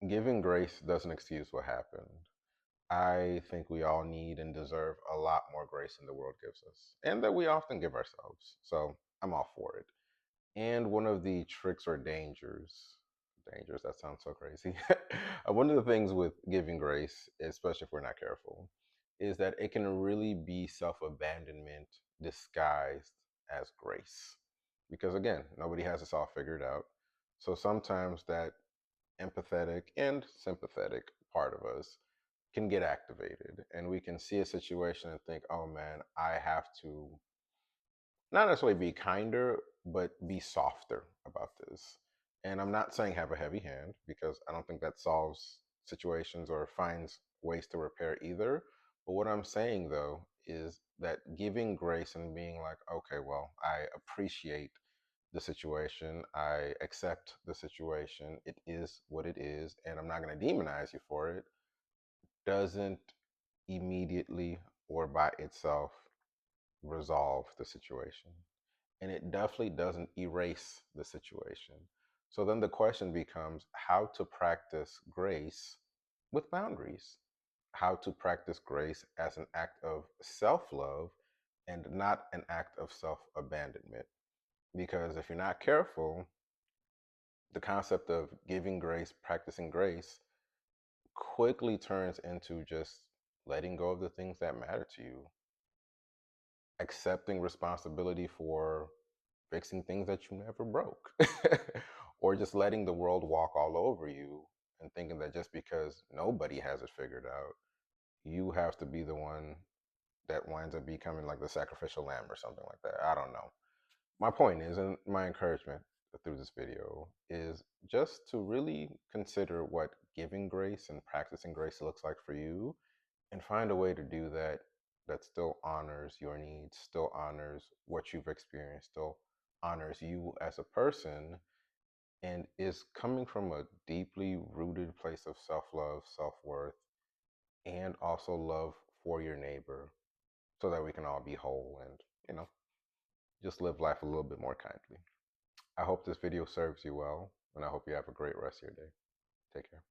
Giving grace doesn't excuse what happened. I think we all need and deserve a lot more grace than the world gives us, and that we often give ourselves. So I'm all for it. And one of the tricks or dangers, that sounds so crazy. One of the things with giving grace, especially if we're not careful, is that it can really be self abandonment disguised as grace. Because again, nobody has this all figured out. So sometimes that empathetic and sympathetic part of us can get activated, and we can see a situation and think, oh man, I have to not necessarily be kinder, but be softer about this. And I'm not saying have a heavy hand, because I don't think that solves situations or finds ways to repair either. But what I'm saying though is that giving grace and being like, okay, well, I appreciate the situation, I accept the situation, it is what it is, and I'm not going to demonize you for it, doesn't immediately or by itself resolve the situation, and it definitely doesn't erase the situation. So then the question becomes how to practice grace with boundaries, how to practice grace as an act of self love and not an act of self abandonment. Because if you're not careful, the concept of giving grace, practicing grace, quickly turns into just letting go of the things that matter to you, accepting responsibility for fixing things that you never broke, or just letting the world walk all over you and thinking that just because nobody has it figured out, you have to be the one that winds up becoming like the sacrificial lamb or something like that. I don't know. My point is, and my encouragement through this video is just to really consider what giving grace and practicing grace looks like for you, and find a way to do that that still honors your needs, still honors what you've experienced, still honors you as a person, and is coming from a deeply rooted place of self love, self worth, and also love for your neighbor, so that we can all be whole and, you know, just live life a little bit more kindly. I hope this video serves you well, and I hope you have a great rest of your day. Take care.